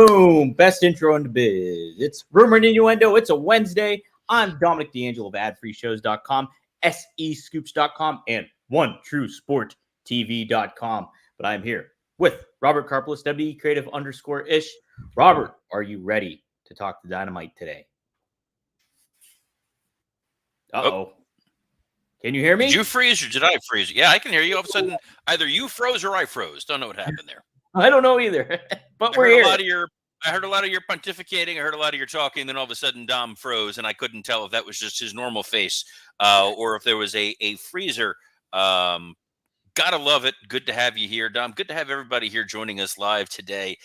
Boom! Best intro in the biz. It's Rumor and Innuendo. It's a Wednesday. I'm Dominic D'Angelo of AdFreeShows.com, SEScoops.com, and OneTrueSportTV.com. But I'm here with Robert Karpelis, WE Creative _ish. Robert, are you ready to talk to Dynamite today? Uh-oh. Can you hear me? Did you freeze or did I freeze? Yeah, I can hear you. All of a sudden, either you froze or I froze. Don't know what happened there. I don't know either, but we're here. I heard a lot of your pontificating. I heard a lot of your talking. Then all of a sudden, Dom froze, and I couldn't tell if that was just his normal face or if there was a freezer. Gotta love it. Good to have you here, Dom. Good to have everybody here joining us live today.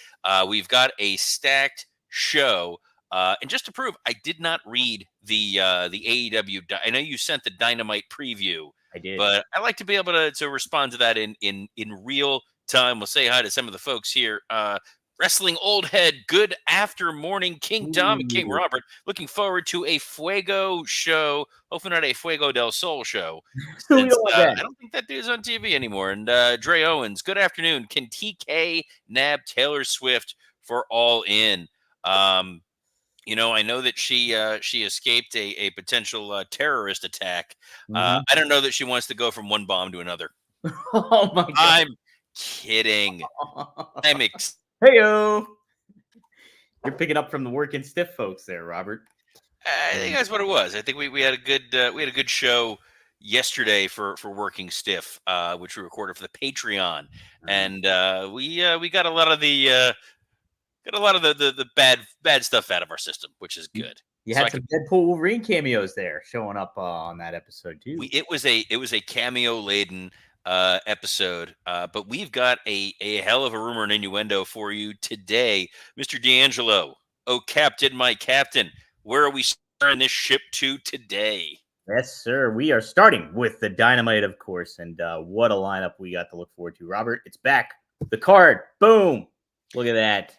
We've got a stacked show. And just to prove, I did not read the AEW. I know you sent the Dynamite preview. I did, but I like to be able to respond to that in real time. We'll say hi to some of the folks here. Wrestling Old Head, good after morning, King Dom and King Robert. Looking forward to a Fuego show. Hopefully not a Fuego del Sol show. Since, I don't think that dude's on TV anymore. And Dre Owens, good afternoon. Can TK nab Taylor Swift for All In? You know, I know that she escaped a potential terrorist attack. I don't know that she wants to go from one bomb to another. Oh my God! I'm kidding. Heyo! You're picking up from the working stiff folks there, Robert. I think that's what it was. I think we had a good show yesterday for Working Stiff, which we recorded for the Patreon, and we got a lot of the. Got a lot of the bad stuff out of our system, which is good. You had some Deadpool Wolverine cameos there showing up on that episode too. It was a cameo laden episode, but we've got a hell of a rumor and innuendo for you today, Mr. D'Angelo. Oh, Captain, my Captain, where are we starting this ship to today? Yes, sir. We are starting with the Dynamite, of course, and what a lineup we got to look forward to. Robert, it's back. The card, boom! Look at that.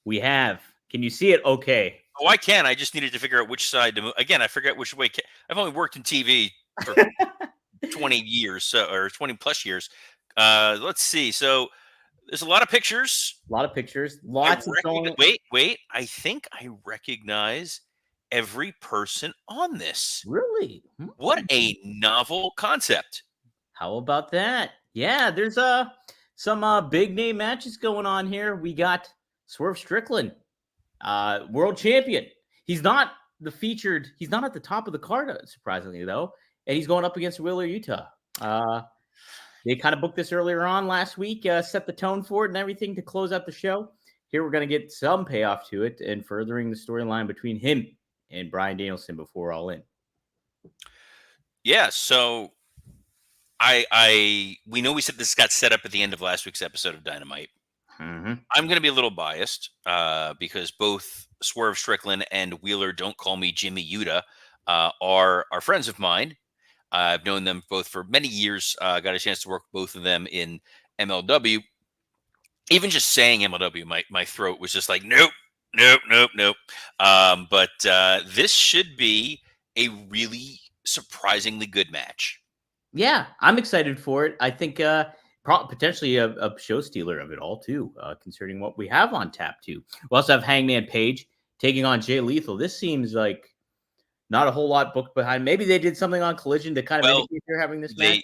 We have. Can you see it? Okay. Oh, I can. I just needed to figure out which side to move. Again, I forget which way. I've only worked in TV for 20 years or 20 plus years. Let's see. So there's a lot of pictures. Lots of Wait. I think I recognize every person on this. Really? What a novel concept. How about that? Yeah, there's some big name matches going on here. We got Swerve Strickland, world champion. He's not the featured. He's not at the top of the card, surprisingly, though. And he's going up against Wheeler Yuta. They kind of booked this earlier on last week, set the tone for it and everything to close out the show. Here we're going to get some payoff to it and furthering the storyline between him and Bryan Danielson before All In. Yeah, so we know we said this got set up at the end of last week's episode of Dynamite. I'm going to be a little biased because both Swerve Strickland and Wheeler Don't Call Me Jimmy Yuta are friends of mine. I've known them both for many years. Got a chance to work with both of them in MLW. Even just saying MLW, my throat was just like, nope. But this should be a really surprisingly good match. Yeah, I'm excited for it. I think potentially a show stealer of it all too, considering what we have on tap too. We also have Hangman Page taking on Jay Lethal. This seems like not a whole lot booked behind. Maybe they did something on Collision to kind of indicate they're having this match.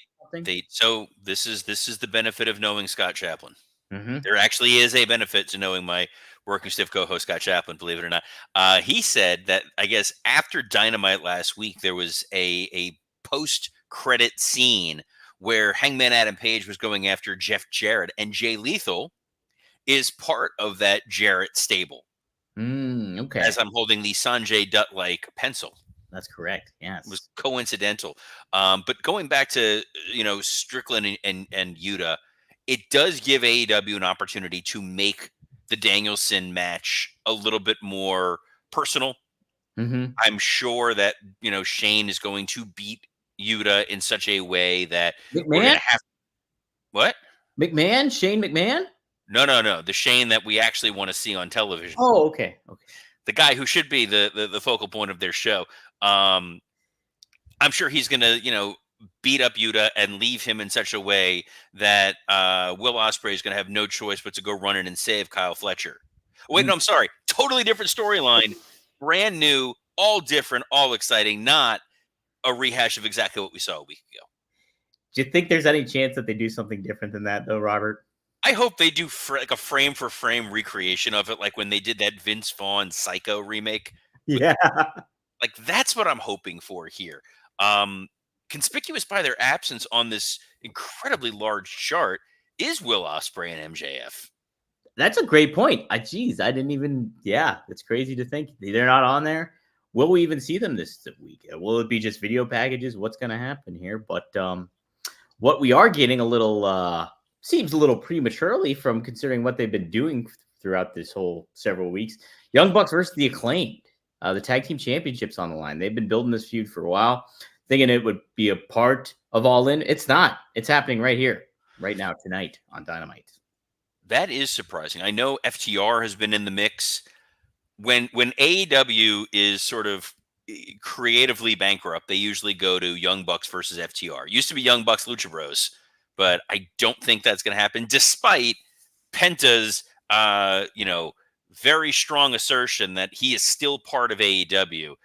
So this is the benefit of knowing Scott Chaplin. There actually is a benefit to knowing my Working Stiff co-host Scott Chaplin, believe it or not. He said that I guess after Dynamite last week, there was a post-credit scene where Hangman Adam Page was going after Jeff Jarrett, and Jay Lethal is part of that Jarrett stable. Okay. As I'm holding the Sanjay Dutt-like pencil. That's correct. Yes. It was coincidental. But going back to, Strickland and Yuta, it does give AEW an opportunity to make the Danielson match a little bit more personal. I'm sure that, Shane is going to beat Yuta in such a way that McMahon? We're gonna have what? McMahon? Shane McMahon? No. The Shane that we actually want to see on television. Oh, okay. The guy who should be the focal point of their show. I'm sure he's gonna, beat up Yuta and leave him in such a way that Will Ospreay is gonna have no choice but to go run in and save Kyle Fletcher. Wait, no, I'm sorry. Totally different storyline. Brand new, all different, all exciting, not a rehash of exactly what we saw a week ago. Do you think there's any chance that they do something different than that, though, Robert? I hope they do like a frame for frame recreation of it, like when they did that Vince Vaughn Psycho remake. Yeah. Like that's what I'm hoping for here. Conspicuous by their absence on this incredibly large chart is Will Ospreay and MJF. That's a great point. Geez, I didn't even. Yeah, it's crazy to think they're not on there. Will we even see them this week? Will it be just video packages? What's going to happen here? But what we are getting a little seems a little prematurely from considering what they've been doing throughout this whole several weeks. Young Bucks versus the Acclaimed, the tag team championships on the line. They've been building this feud for a while, thinking it would be a part of All In. It's not. It's happening right here, right now, tonight on Dynamite. That is surprising. I know FTR has been in the mix. When AEW is sort of creatively bankrupt, they usually go to Young Bucks versus FTR. It used to be Young Bucks Lucha Bros, but I don't think that's going to happen, despite Penta's very strong assertion that he is still part of AEW.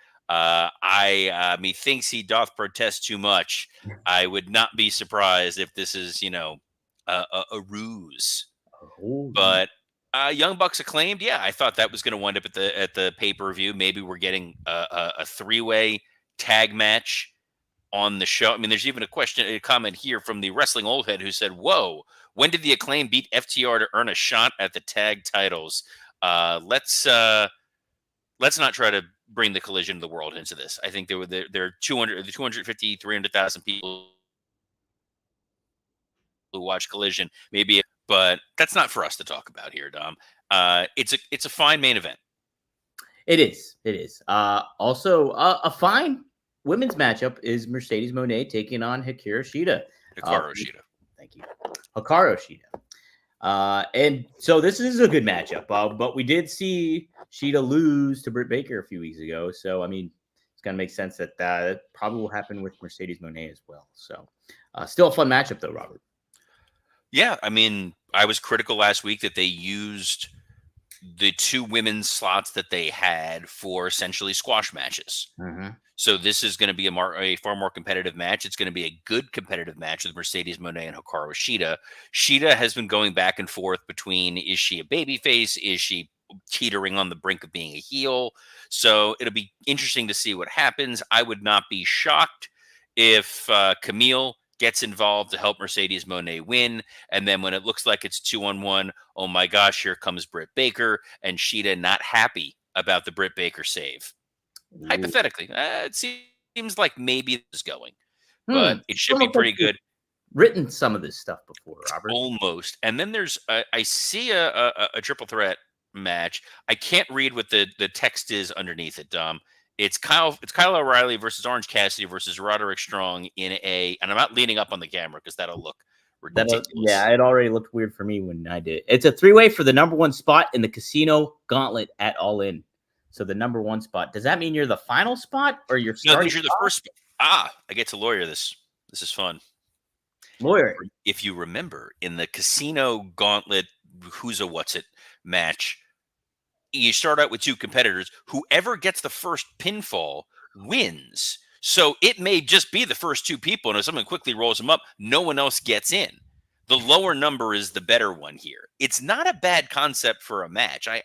Methinks he doth protest too much. I would not be surprised if this is a ruse. But Young Bucks Acclaimed, yeah, I thought that was going to wind up at the pay-per-view. Maybe we're getting a three-way tag match on the show. I mean, there's even a comment here from the Wrestling Old Head who said, "Whoa, when did the Acclaim beat FTR to earn a shot at the tag titles?" Let's not try to bring the collision of the world into this. I think there are 250, 300,000 people who watch Collision, but that's not for us to talk about here, Dom. It's a fine main event. It is. It is. Also, a fine women's matchup is Mercedes Moné taking on Hikaru Shida. Thank you. Hikaru Shida. And so this is a good matchup. But we did see Shida lose to Britt Baker a few weeks ago. So, I mean, it's going to make sense that that probably will happen with Mercedes Moné as well. So, still a fun matchup, though, Robert. Yeah, I mean, I was critical last week that they used the two women's slots that they had for essentially squash matches. Mm-hmm. So this is going to be a far more competitive match. It's going to be a good competitive match with Mercedes Moné and Hikaru Shida. Shida has been going back and forth between, is she a babyface? Is she teetering on the brink of being a heel? So it'll be interesting to see what happens. I would not be shocked if Camille gets involved to help Mercedes Moné win. And then when it looks like it's 2-on-1, oh my gosh, here comes Britt Baker, and Shida not happy about the Britt Baker save. Ooh. Hypothetically, it seems like maybe this is going, but it should be pretty good. Written some of this stuff before, Robert. Almost. And then there's, I see a triple threat match. I can't read what the text is underneath it, Dom. It's Kyle O'Reilly versus Orange Cassidy versus Roderick Strong and I'm not leaning up on the camera because that'll look ridiculous. Yeah, it already looked weird for me when I did. It's a three-way for the number one spot in the Casino Gauntlet at All In. So the number one spot. Does that mean you're the final spot or you're starting? No, you're the first spot. I get to lawyer this. This is fun. Lawyer. If you remember in the Casino Gauntlet, who's a what's it match, you start out with two competitors. Whoever gets the first pinfall wins. So it may just be the first two people, and if someone quickly rolls them up, no one else gets in. The lower number is the better one here. It's not a bad concept for a match. I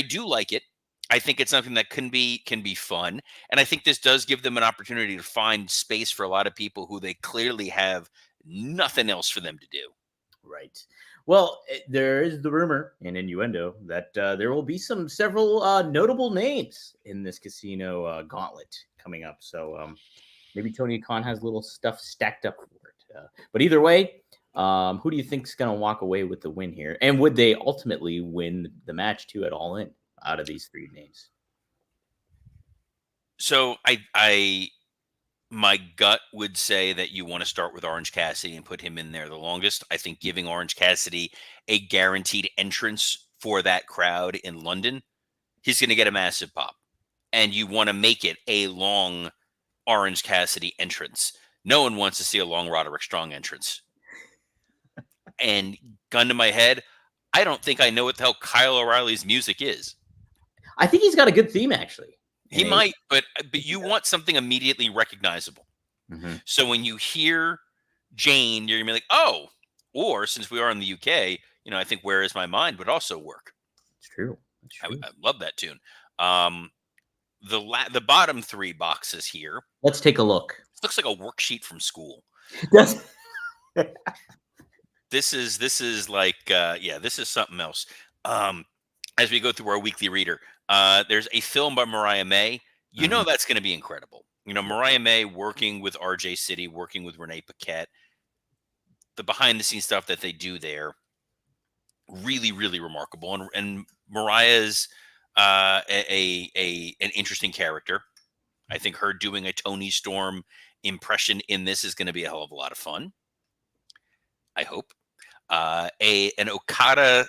do like it. I think it's something that can be fun, and I think this does give them an opportunity to find space for a lot of people who they clearly have nothing else for them to do. Right. Well, there is the rumor in Innuendo that there will be several notable names in this Casino Gauntlet coming up. So maybe Tony Khan has little stuff stacked up for it. But either way, who do you think is going to walk away with the win here? And would they ultimately win the match too at All In out of these three names? So my gut would say that you want to start with Orange Cassidy and put him in there the longest. I think giving Orange Cassidy a guaranteed entrance for that crowd in London, he's going to get a massive pop. And you want to make it a long Orange Cassidy entrance. No one wants to see a long Roderick Strong entrance. And gun to my head, I don't think I know what the hell Kyle O'Reilly's music is. I think he's got a good theme, actually. He might, but you want something immediately recognizable. Mm-hmm. So when you hear Jane, you're gonna be like, oh. Or since we are in the UK, I think "Where Is My Mind" would also work. It's true. It's true. I love that tune. The bottom 3 boxes here. Let's take a look. This looks like a worksheet from school. Does This is like this is something else. As we go through our weekly reader, there's a film by Mariah May. You know that's going to be incredible. Mariah May working with RJ City, working with Renee Paquette. The behind the scenes stuff that they do there, really, really remarkable. And Mariah's an interesting character. I think her doing a Tony Storm impression in this is going to be a hell of a lot of fun. I hope. An Okada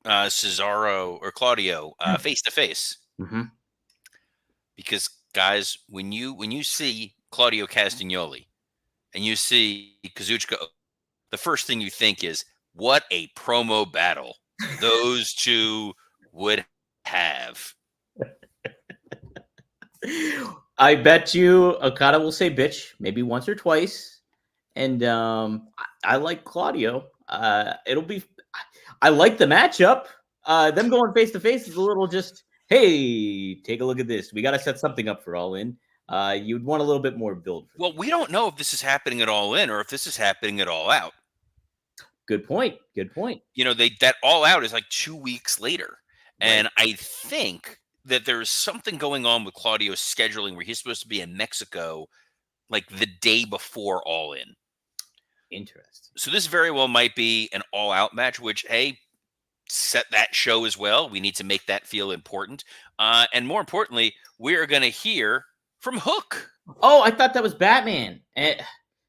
Cesaro or Claudio face to face. Because guys, when you see Claudio Castagnoli and you see Kazuchika, the first thing you think is, what a promo battle those two would have. I bet you Okada will say bitch maybe once or twice. And I like Claudio. It'll be. I like the matchup. Them going face to face is a little just. Hey, take a look at this. We got to set something up for All In. You'd want a little bit more build. Well, we don't know if this is happening at All In or if this is happening at All Out. Good point. Good point. That All Out is like 2 weeks later, and I think that there's something going on with Claudio's scheduling where he's supposed to be in Mexico, like the day before All In. Interesting. So this very well might be an All Out match, which, hey, set that show as well. We need to make that feel important. And more importantly, we're going to hear from Hook. Oh, I thought that was Batman. They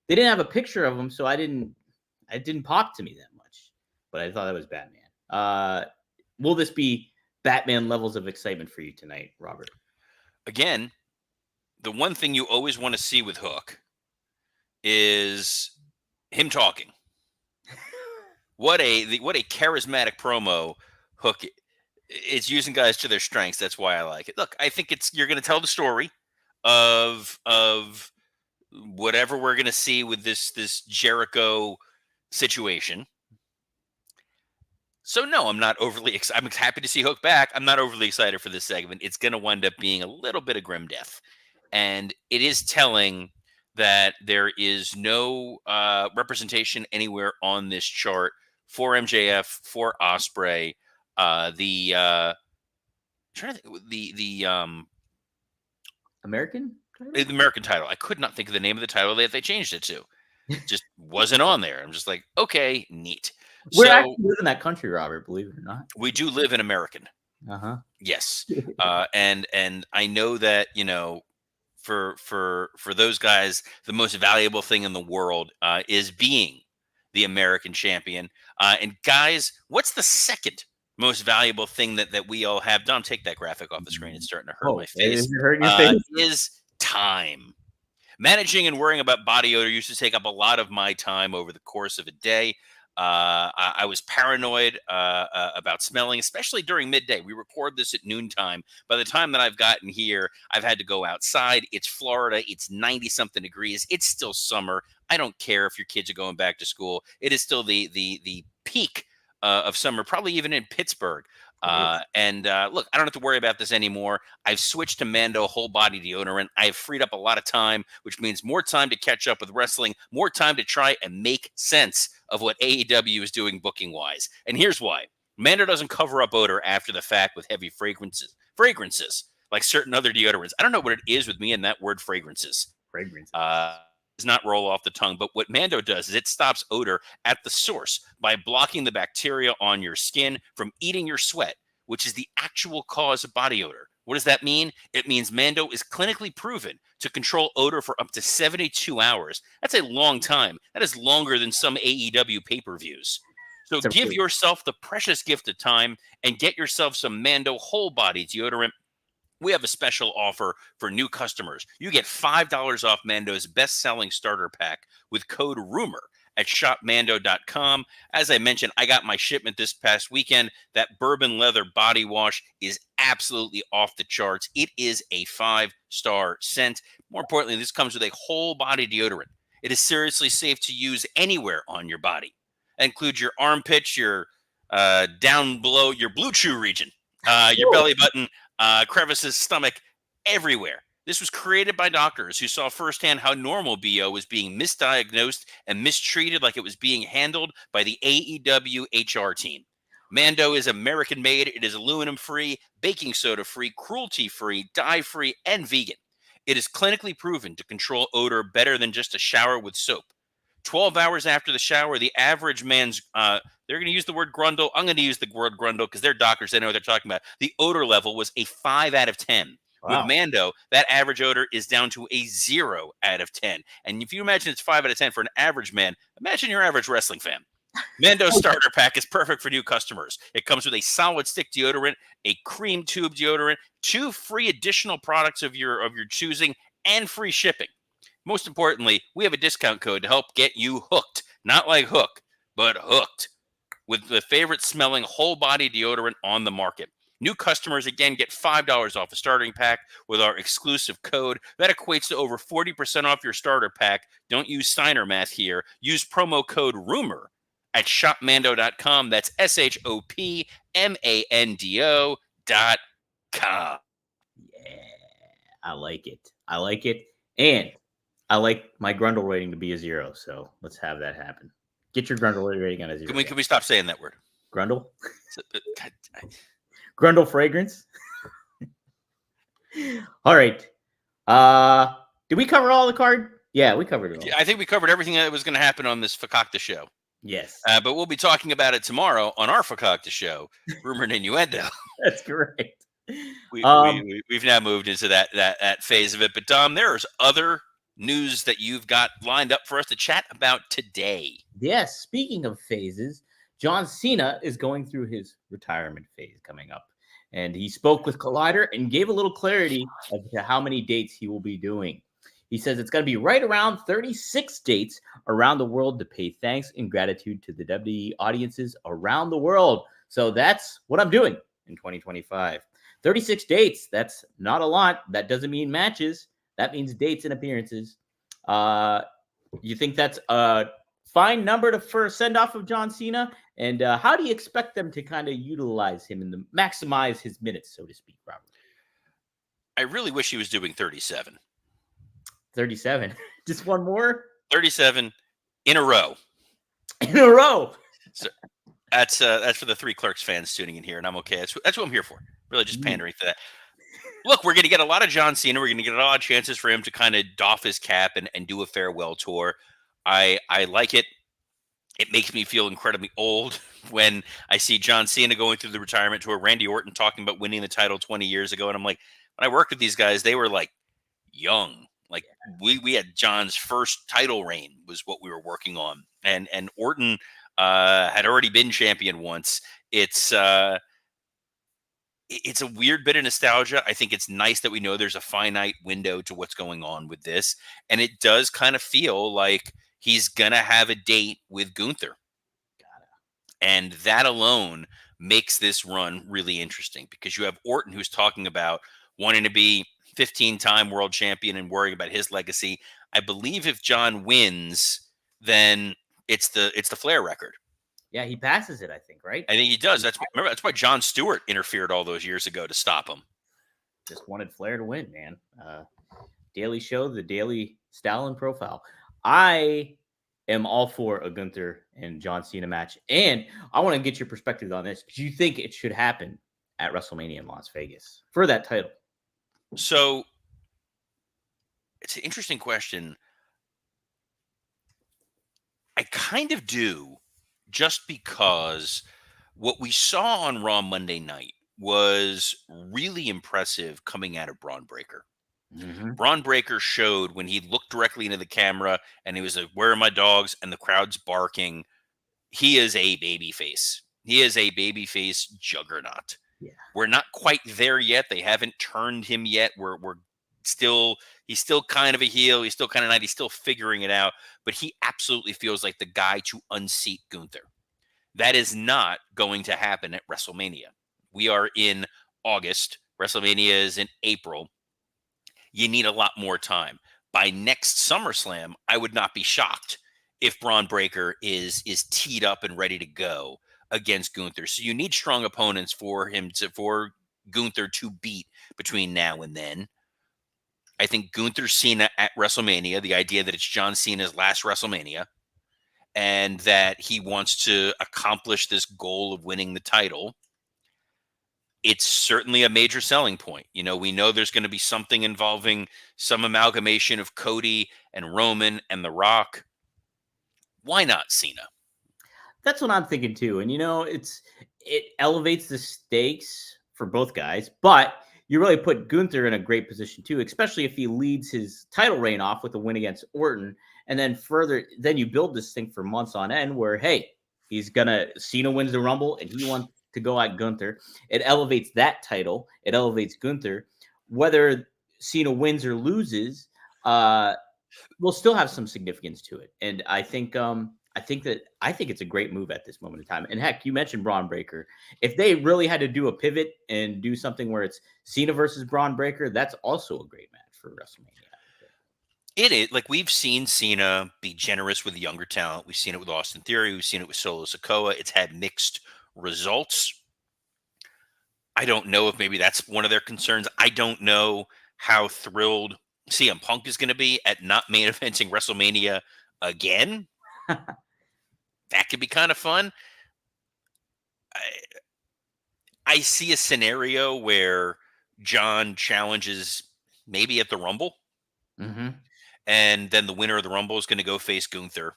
didn't have a picture of him, so it didn't pop to me that much. But I thought that was Batman. Will this be Batman levels of excitement for you tonight, Robert? Again, the one thing you always want to see with Hook is him talking. What a charismatic promo Hook is using guys to their strengths. That's why I like it. Look, I think you're going to tell the story of whatever we're going to see with this Jericho situation. So no, I'm not overly excited. I'm happy to see Hook back. I'm not overly excited for this segment. It's going to wind up being a little bit of grim death. And it is telling that there is no representation anywhere on this chart for MJF, for Ospreay, the American title? The American title. I could not think of the name of the title that they changed it to. Just wasn't on there. I'm just like, okay, neat. We actually live in that country, Robert, believe it or not. We do live in American. Yes. And I know that, for those guys, the most valuable thing in the world is being the American champion. And guys, what's the second most valuable thing that we all have? Dom, take that graphic off the screen. It's starting to hurt my face. Is it hurting your face? Is time. Managing and worrying about body odor used to take up a lot of my time over the course of a day. I was paranoid about smelling, especially during midday. We record this at noontime. By the time that I've gotten here, I've had to go outside. It's Florida. It's 90-something degrees. It's still summer. I don't care if your kids are going back to school. It is still the peak of summer, probably even in Pittsburgh. Look, I don't have to worry about this anymore. I've switched to Mando whole body deodorant. I've freed up a lot of time, which means more time to catch up with wrestling, more time to try and make sense of what AEW is doing booking wise. And here's why. Mando doesn't cover up odor after the fact with heavy fragrances like certain other deodorants. I don't know what it is with me and that word fragrances. Does not roll off the tongue. But what Mando does is it stops odor at the source by blocking the bacteria on your skin from eating your sweat, which is the actual cause of body odor. What does that mean? It means Mando is clinically proven to control odor for up to 72 hours. That's a long time. That is longer than some AEW pay-per-views. So give yourself the precious gift of time and get yourself some Mando whole body deodorant. We have a special offer for new customers. You get $5 off Mando's best-selling starter pack with code RUMOR at shopmando.com. As I mentioned, I got my shipment this past weekend. That bourbon leather body wash is absolutely off the charts. It is a 5-star scent. More importantly, this comes with a whole body deodorant. It is seriously safe to use anywhere on your body. It includes your armpits, your down below your blue chew region, your belly button, crevices, stomach, everywhere. This was created by doctors who saw firsthand how normal BO was being misdiagnosed and mistreated like it was being handled by the AEW HR team. Mando is American made. It is aluminum free, baking soda free, cruelty free, dye free, and vegan. It is clinically proven to control odor better than just a shower with soap. 12 hours after the shower, the average man's, they're going to use the word grundle. I'm going to use the word grundle because they're doctors. They know what they're talking about. The odor level was a 5 out of 10. Wow. With Mando, that average odor is down to a 0 out of 10. And if you imagine it's 5 out of 10 for an average man, imagine your average wrestling fan. Mando's starter pack is perfect for new customers. It comes with a solid stick deodorant, a cream tube deodorant, 2 free additional products of your choosing, and free shipping. Most importantly, we have a discount code to help get you hooked. Not like hook, but hooked. With the favorite smelling whole body deodorant on the market. New customers, again, get $5 off a starting pack with our exclusive code. That equates to over 40% off your starter pack. Don't use Steiner math here. Use promo code RUMOR at shopmando.com. That's shopmando.com. Yeah, I like it. I like it. And I like my Grundle rating to be a 0. So let's have that happen. Get your Grundle rating on a 0. Can we stop saying that word? Grundle? God, Grundle fragrance. All right. Did we cover all the card? Yeah, we covered it all. I think we covered everything that was going to happen on this Fakakta show. Yes. But we'll be talking about it tomorrow on our Fakakta show, Rumor and Innuendo. That's correct. We've now moved into that phase of it. But Dom, there's other news that you've got lined up for us to chat about today. Yes. Speaking of phases, John Cena is going through his retirement phase coming up. And he spoke with Collider and gave a little clarity as to how many dates he will be doing. He says it's going to be right around 36 dates around the world to pay thanks and gratitude to the WWE audiences around the world. So that's what I'm doing in 2025. 36 dates. That's not a lot. That doesn't mean matches. That means dates and appearances. You think that's a fine number to first send off of John Cena? And how do you expect them to kind of utilize him and maximize his minutes, so to speak, Robert? I really wish he was doing 37. 37. Just one more? 37 in a row. In a row. So that's for the 3 Clerks fans tuning in here, and I'm okay. That's what I'm here for. Really just pandering for that. Look, we're going to get a lot of John Cena. We're going to get a lot of chances for him to kind of doff his cap and do a farewell tour. I like it. It makes me feel incredibly old when I see John Cena going through the retirement tour, Randy Orton talking about winning the title 20 years ago. And I'm like, when I worked with these guys, they were like young. Like we had John's first title reign was what we were working on. And Orton had already been champion once. It's a weird bit of nostalgia. I think it's nice that we know there's a finite window to what's going on with this. And it does kind of feel like he's going to have a date with Gunther. And that alone makes this run really interesting because you have Orton who's talking about wanting to be 15-time world champion and worrying about his legacy. I believe if John wins, then it's the Flair record. Yeah, he passes it, I think, right? I think he does. That's why Jon Stewart interfered all those years ago to stop him. Just wanted Flair to win, man. Daily Show, the Daily Style and Profile. I am all for a Gunther and John Cena match. And I want to get your perspective on this. Do you think it should happen at WrestleMania in Las Vegas for that title? So it's an interesting question. I kind of do, just because what we saw on Raw Monday night was really impressive coming out of Braun Breaker. Mm-hmm. Braun Breaker showed when he looked directly into the camera and he was like, "Where are my dogs?" and the crowd's barking. He is a babyface. He is a babyface juggernaut. Yeah. We're not quite there yet. They haven't turned him yet. We're he's still kind of a heel. He's still kind of not. He's still figuring it out. But he absolutely feels like the guy to unseat Gunther. That is not going to happen at WrestleMania. We are in August. WrestleMania is in April. You need a lot more time. By next SummerSlam, I would not be shocked if Braun Breaker is teed up and ready to go against Gunther. So you need strong opponents for Gunther to beat between now and then. I think Gunther Cena at WrestleMania, the idea that it's John Cena's last WrestleMania, and that he wants to accomplish this goal of winning the title, it's certainly a major selling point. You know, we know there's going to be something involving some amalgamation of Cody and Roman and The Rock. Why not Cena? That's what I'm thinking too. And it elevates the stakes for both guys, but you really put Gunther in a great position too, especially if he leads his title reign off with a win against Orton. And then then you build this thing for months on end where, hey, Cena wins the Rumble and he wants to go at Gunther. It elevates that title. It elevates Gunther. Whether Cena wins or loses, will still have some significance to it. And I think it's a great move at this moment in time. And heck, you mentioned Braun Breaker. If they really had to do a pivot and do something where it's Cena versus Braun Breaker, that's also a great match for WrestleMania. It is. Like, we've seen Cena be generous with younger talent. We've seen it with Austin Theory. We've seen it with Solo Sikoa. It's had mixed results. I don't know if maybe that's one of their concerns. I don't know how thrilled CM Punk is going to be at not main eventing WrestleMania again. That could be kind of fun. I see a scenario where John challenges maybe at the Rumble. Mm-hmm. And then the winner of the Rumble is going to go face Gunther.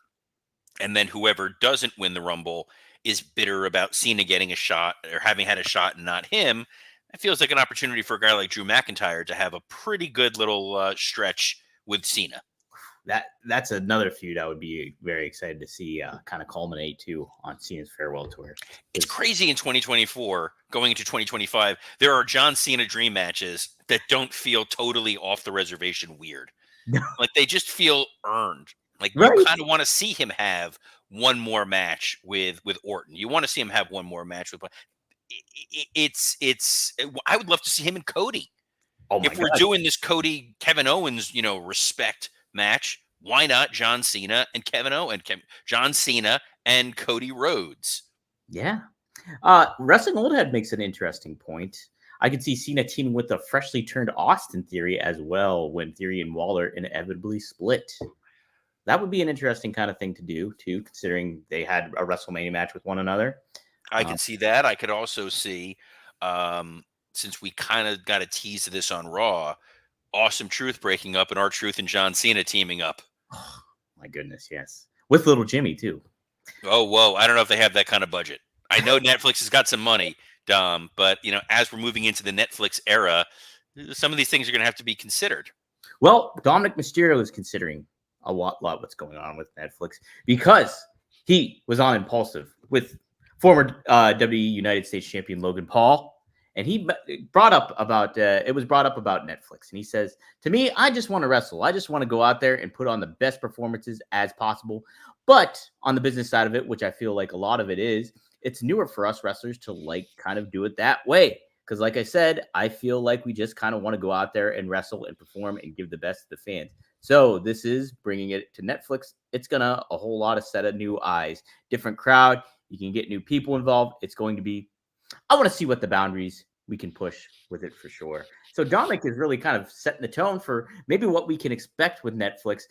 And then whoever doesn't win the Rumble is bitter about Cena getting a shot or having had a shot and not him. It feels like an opportunity for a guy like Drew McIntyre to have a pretty good little stretch with Cena. That's another feud I would be very excited to see kind of culminate too on Cena's farewell tour. It's crazy in 2024, going into 2025, there are John Cena dream matches that don't feel totally off the reservation weird. Like, they just feel earned. Like, right. You kind of want to see him have one more match with Orton. You want to see him have one more match with. I would love to see him and Cody. Oh my if we're God. doing this Cody Kevin Owens, respect match, why not John Cena and John Cena and Cody Rhodes? Yeah. Wrestling Old Head makes an interesting point. I could see Cena teaming with the freshly turned Austin Theory as well when Theory and Waller inevitably split. That would be an interesting kind of thing to do, too, considering they had a WrestleMania match with one another. I could see that. I could also see, since we kind of got a tease of this on Raw, Awesome Truth breaking up and R-Truth and John Cena teaming up. Oh, my goodness, yes. With little Jimmy, too. Oh, whoa. I don't know if they have that kind of budget. I know Netflix has got some money, Dom, but, as we're moving into the Netflix era, some of these things are going to have to be considered. Well, Dominic Mysterio is considering a lot what's going on with Netflix because he was on Impulsive with former WWE United States champion Logan Paul, and he brought up about Netflix, and he says, to me, I just want to wrestle. I just want to go out there and put on the best performances as possible. But on the business side of it, which I feel like a lot of it is, it's newer for us wrestlers to kind of do it that way. Because like I said, I feel like we just kind of want to go out there and wrestle and perform and give the best to the fans. So this is bringing it to Netflix. It's going to a whole lot of set of new eyes, different crowd. You can get new people involved. It's going to be, I want to see what the boundaries we can push with it for sure. So Dominic is really kind of setting the tone for maybe what we can expect with Netflix.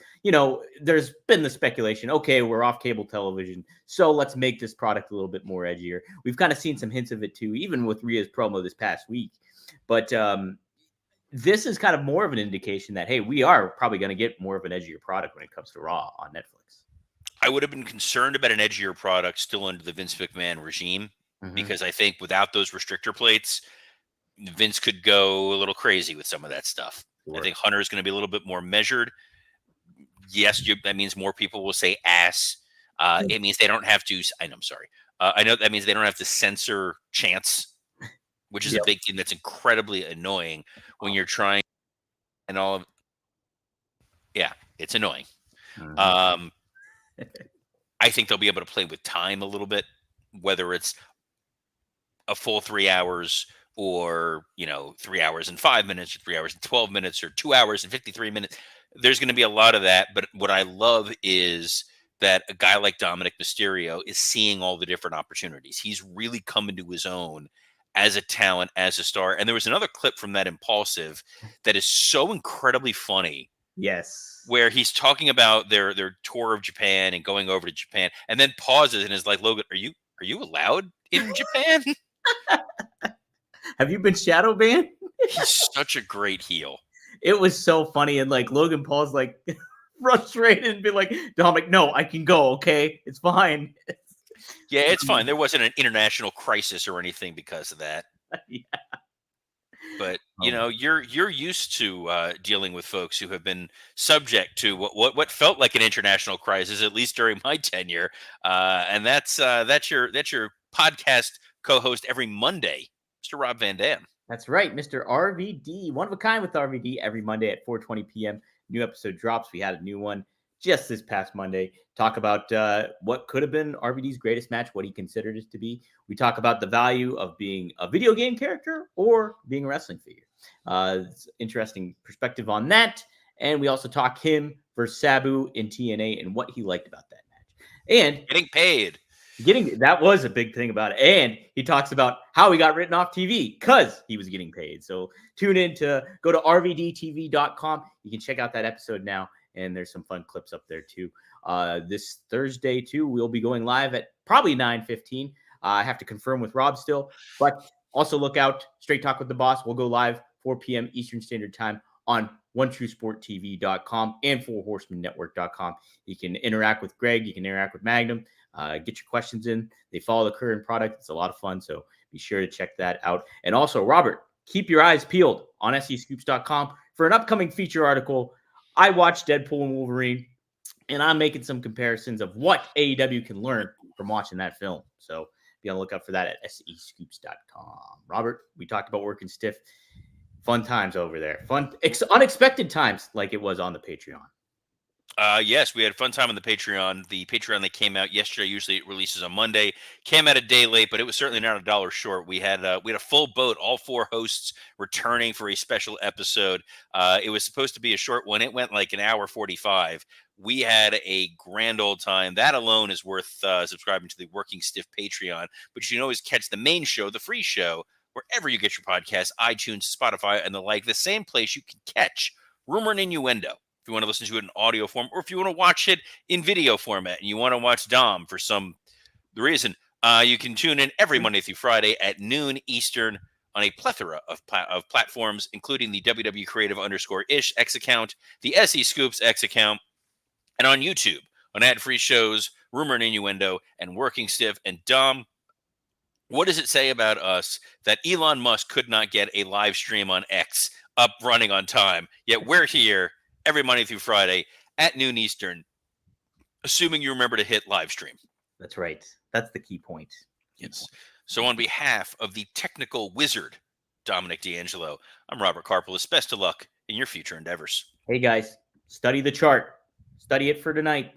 There's been the speculation, okay, we're off cable television, so let's make this product a little bit more edgier. We've kind of seen some hints of it too, even with Rhea's promo this past week. But this is kind of more of an indication that, hey, we are probably going to get more of an edgier product when it comes to Raw on Netflix. I would have been concerned about an edgier product still under the Vince McMahon regime, because I think without those restrictor plates, Vince could go a little crazy with some of that stuff. Sure. I think Hunter is going to be a little bit more measured. Yes, that means more people will say ass. It means they don't have to. I know that means they don't have to censor chants, which is a big thing that's incredibly annoying when you're trying and all of it's annoying. Mhm. I think they'll be able to play with time a little bit, whether it's a full 3 hours or 3 hours and 5 minutes or 3 hours and 12 minutes or 2 hours and 53 minutes. There's going to be a lot of that, but what I love is that a guy like Dominic Mysterio is seeing all the different opportunities. He's really coming to his own as a talent, as a star. And there was another clip from that Impulsive that is so incredibly funny, Yes. where he's talking about their tour of Japan and going over to Japan, and then pauses and is like, "Logan, are you allowed in Japan?" Have you been shadow banned? He's such a great heel. It was so funny, and like Logan Paul's like frustrated and be like, Dominic, no, I can go. Okay, it's fine. Yeah, it's fine. There wasn't an international crisis or anything because of that. Yeah. But Oh, you're used to dealing with folks who have been subject to what felt like an international crisis, at least during my tenure. And that's your podcast co-host every Monday, Mr. Rob Van Dam. that's right, Mr. RVD, one of a kind with RVD every Monday at 4:20 p.m. New episode drops. We had a new one just this past Monday. Talk about what could have been RVD's greatest match, what he considered it to be. We talk about the value of being a video game character or being a wrestling figure. It's interesting perspective on that. And we also talk him versus Sabu in TNA and what he liked about that match. And Getting paid. that was a big thing about it. And he talks about how he got written off TV because he was getting paid. So tune in to go to rvdtv.com. You can check out that episode now. And there's some fun clips up there too. This Thursday too, we'll be going live at probably 9:15. I have to confirm with Rob still, but also look out. Straight Talk with the Boss will go live 4 p.m. Eastern Standard Time on OneTrueSportTV.com and FourHorsemanNetwork.com. You can interact with Greg. You can interact with Magnum. Get your questions in. They follow the current product. It's a lot of fun, so be sure to check that out. And also, Robert, keep your eyes peeled on SEScoops.com for an upcoming feature article. I watched Deadpool and Wolverine, and I'm making some comparisons of what AEW can learn from watching that film. So be on the lookout for that at SEScoops.com. Robert, we talked about working stiff. Fun times over there. Unexpected times like it was on the Patreon. Yes, we had a fun time on the Patreon. The Patreon that came out yesterday, usually it releases on Monday, came out a day late, but it was certainly not $1 short. We had a full boat, all 4 hosts returning for a special episode. It was supposed to be a short one. It went like an hour 45. We had a grand old time. That alone is worth subscribing to the Working Stiff Patreon. But you can always catch the main show, the free show, wherever you get your podcasts, iTunes, Spotify, and the like. The same place you can catch Rumor and Innuendo. If you want to listen to it in audio form, or if you want to watch it in video format and you want to watch Dom for some reason, you can tune in every Monday through Friday at noon Eastern on a plethora of platforms, including the WW Creative _ish X account, the SE Scoops X account, and on YouTube on ad-free shows, Rumor and Innuendo, and Working Stiff. And Dom, what does it say about us that Elon Musk could not get a live stream on X up running on time, yet we're here every Monday through Friday at noon Eastern, assuming you remember to hit live stream. That's right. That's the key point. Yes. So on behalf of the technical wizard, Dominic D'Angelo, I'm Robert Karpelis. Best of luck in your future endeavors. Hey, guys, study the chart. Study it for tonight.